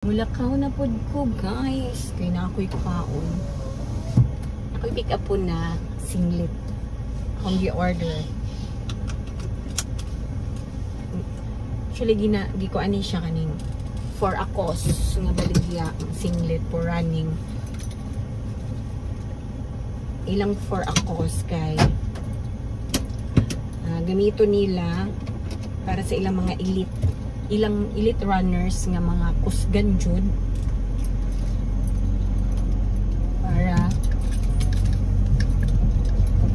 Mulakaw na pod ko guys. Kaya na ako'y kaon. Ako'y pick up po na singlet. Akong gi-order. Actually, di ko ani siya kaning for a cause nga baligya singlet for running. Ilang for a cause kay gamito nila para sa ilang mga elite runners nga mga kusgan jud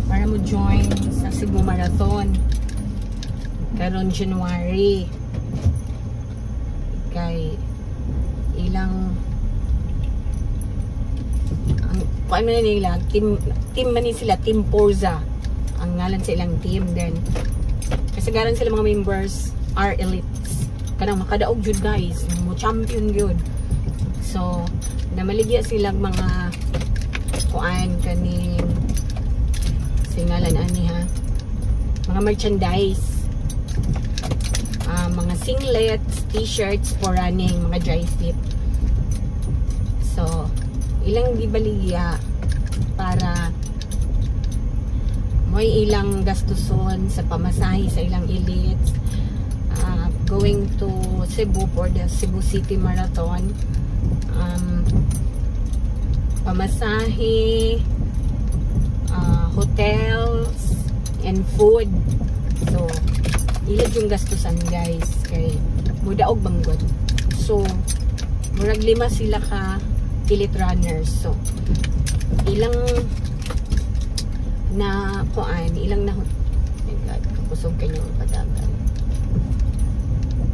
para mo join sa Cebu Marathon karon January kay ilang kung ano nila team man sila, Team Forza ang ngalan sa ilang team. Then kasagaran sila mga members are elites kanang makadaog jud guys, mo champion jud. So namaligya silang mga kuan kaning singalan ani ha, mga merchandise, mga singlets, t-shirts for running, mga dry fit. So ilang gibaligya para mo'y ilang gastuson sa pamasahe sa ilang elites going to Cebu for the Cebu City Marathon. Pamasahe, hotels and food. So ilag yung gastusan guys kay mudaog banggod. So murag 5 sila ka elite runners. So ilang na kuan, ilang na oh my god, kusog kayo padagan.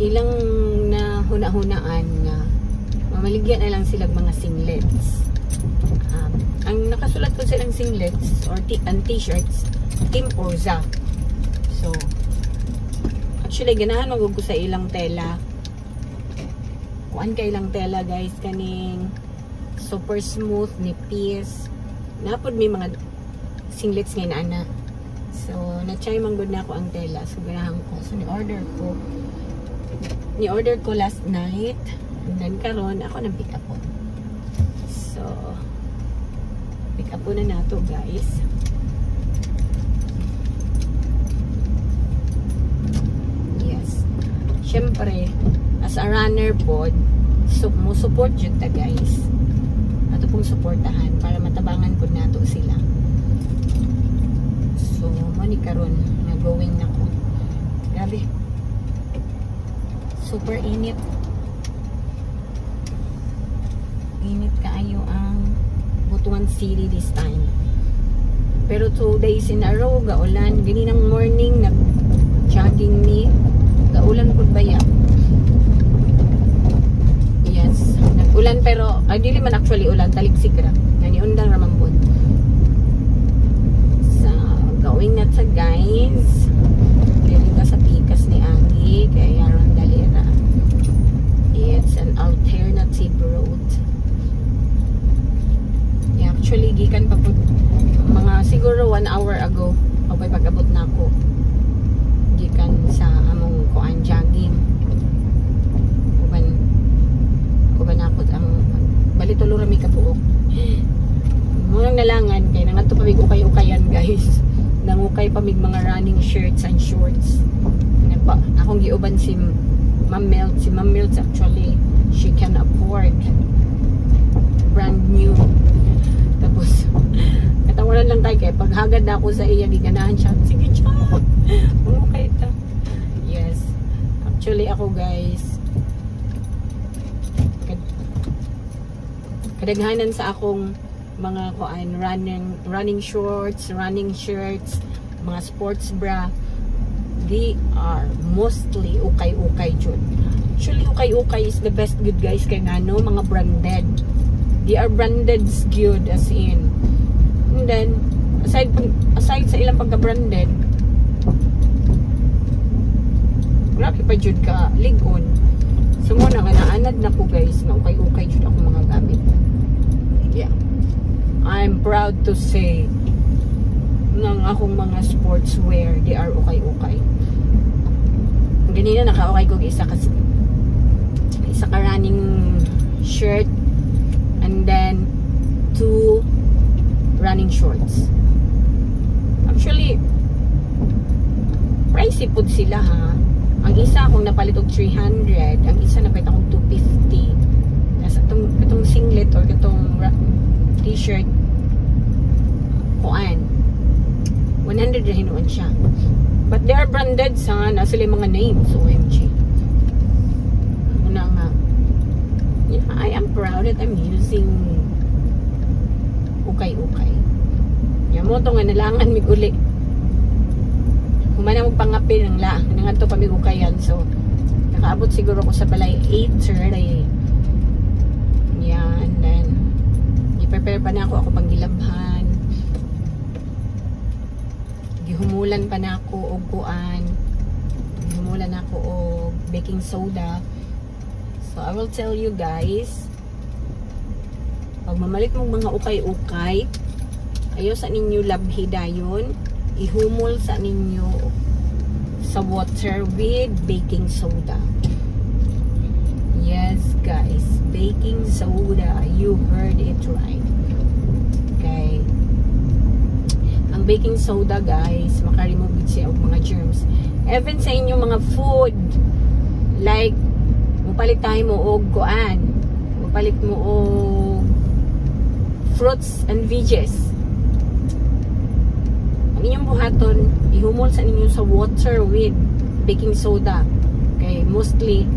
Ilang na hunahunaan nga mamaligyan na lang sila mga singlets. Ang nakasulat ko silang singlets or t-shirts, Team Forza. So actually ganahan magug ko sa ilang tela. Kuan kay ilang tela guys kaning super smooth ni piece. Napod may mga singlets ngayon ana. So na-try manggod na ako ang tela. So ganahan ko. So ni-order ko last night. And then karon ako nang pick up po. So pick up po na nato guys. Yes. Syempre as a runner po, mo support jud ta guys. Ato pong suportahan para matabangan po nato sila. So mani karon na going na ko. Grabe. Super init. Init kaayo ang Butuan City this time. Pero 2 days in a row gaulan. Ganinang morning nag jogging me. Gaulan pud baya. Yes, nag-ulan pero dili man actually ulan, taligsik ra. Ngani undang ra man pud. So, going na ta guys. Dili ka sa pikas ni Angie kay aron dalira. It's an alternative road. Yeah, actually gikan pa pud mga siguro 1 hour ago pag pag-abot na ako gikan sa among kuan jogging. Uban ako ang balitulo ra mi kabuok. Munang nalangan kay nangadto pa mig ukay-ukayan guys. Nangukay pa mig mga running shirts and shorts. Akong giuban si Ma'am Melts. Si Ma'am Melts actually she can afford brand new. Tapos katawanan lang tayo kay paghagad na ako sa iya giganahan siya. Sige siya. Okay ta. Yes. Actually ako guys kadaghanan sa akong mga kuan running shorts, running shirts, mga sports bra, they are mostly ukay-ukay jud. Actually ukay-ukay is the best good guys kay ngano mga branded. They are branded good as in. And then aside sa ilang pagka-branded, grabe pa jud ka ligon. So mo na nga naanad na ko guys na ukay-ukay jud ako mga gamit. Yeah. I'm proud to say ng akong mga sportswear, they are ukay-ukay. Ganina naka-ukay ko isa ka running t-shirt, and then 2 running shorts. Actually, pricey po sila ha. Ang isa akong napalit og 300, ang isa napalit akong 250. Tapos itong singlet or itong t-shirt, kuan, 100 na hinuon siya. But they are branded sa nasa mga names, OMG. Una nga. Yeah, I am proud that I'm using ukay-ukay. Yan mo ito nga nalangan mig uli. Humana magpangapin ng la. Nangan ito pamigukayan. So, nakaabot siguro ko sa balay 8:30. Yan. Then, i-prepare pa na ako pang gilabhan. Gihumulan pa na ako og kuan. Gihumulan ako og baking soda. So, I will tell you guys, pag mamalit mong mga ukay-ukay, ayaw sa ninyo labhi dayon, ihumol sa ninyo sa water with baking soda. Yes guys, baking soda, you heard it right. Okay. Ang baking soda guys, maka-remove siya og mga germs. Even sa inyo mga food, like mupalit tayo mo og kuan, mupalit mo og fruits and veggies. Ang inyong buhaton, ihumol sa ninyo sa water with baking soda. Okay, mostly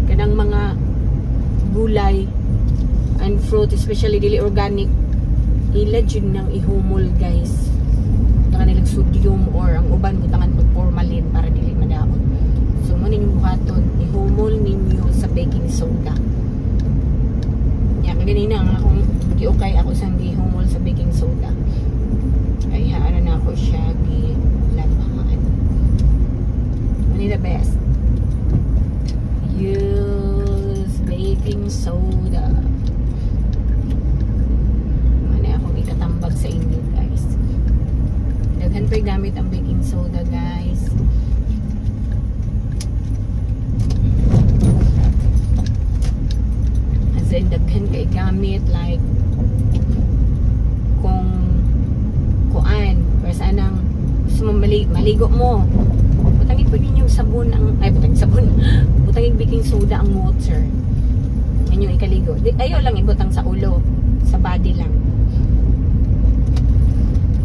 kanang mga gulay and fruit, especially dili organic, ila jud nang ihumol guys. Butangan nilang sodium or ang uban butangan mo formalin para dili madamot. So mo ninyong buhaton, ihumol ninyo sa baking soda. Yan, ganina nga akong giukay ako sa gihumol sa baking soda. Ay haano na ako siya gilabhan. Ano the best? Use baking soda. Ano akong ikatambag sa inyo guys. Daghan pa gamit ang baking soda guys. As in daghan kay gamit like kung kuan para anang gusto mo maligo mo, butangin po ninyo sabon ang butangin baking soda ang water yan yung ikaligo. Ayaw lang ibutang sa ulo, sa body lang.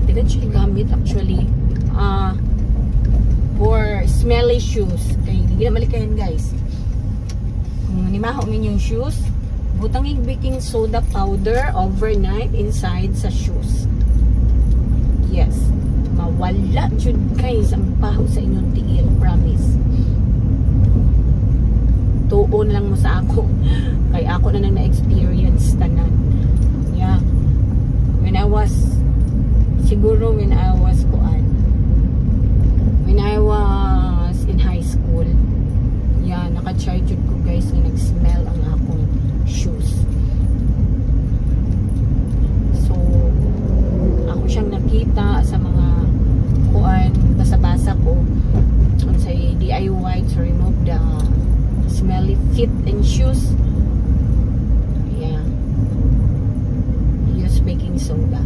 Dito siya gamit actually for smelly shoes. Kaya hindi na malikayan guys. Kung nimaho yung shoes, butangin baking soda powder overnight inside sa shoes. Yes, mawala jud guys ang baho sa inyong tiil, promise. Tuon lang mo sa ako. Kaya ako na nang na-experience tanan. Yeah. When I was in high school, yeah, naka-try jud ko guys na nag-smell ang akong shoes. So, ako siyang nakita sa mga kuan, basa-basa ko sa DIY to remove the smelly feet and shoes. Yeah. Use baking soda.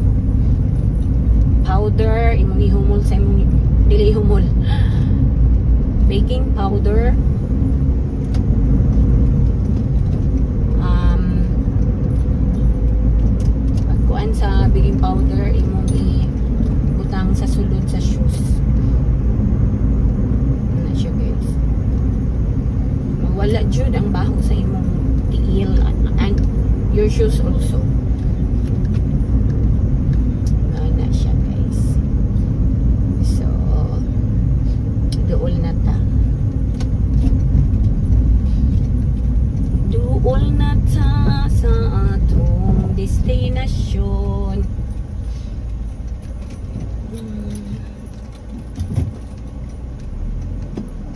Powder, imong ihumol sa imong dili humol. Baking powder. Pagkuan sa baking powder, imong ibutang sa sulod sa shoes. Ano siya guys? Mawala jud ang baho sa imong tiil and your shoes also. Ano siya guys? So, duol na ta. Duol na ta sa atong destinasyon.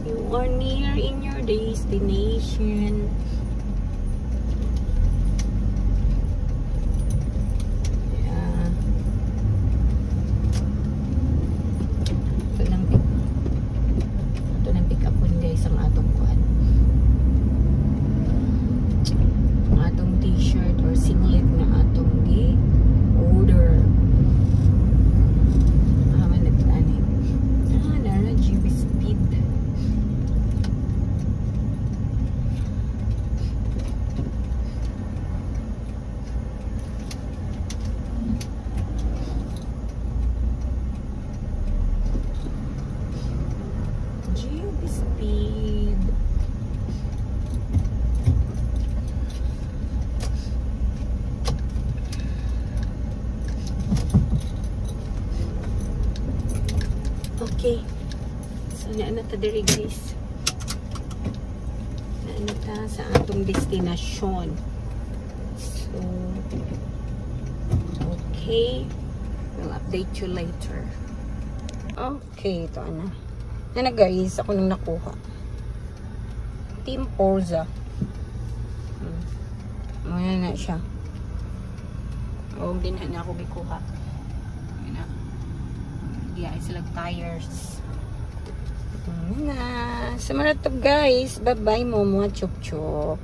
You are near in your destination. Okay. So, naana ta diri guys. Naana ta sa atong destinasyon. So, okay. We'll update you later. Okay, ito na. Na guys, ako nang nakuha. Team Forza. Ayan na siya. O, din na ako gikuha. Ayan na. Diya, sila tires. Ayan na. Sa mga to guys. Bye-bye mo mga chup-chup.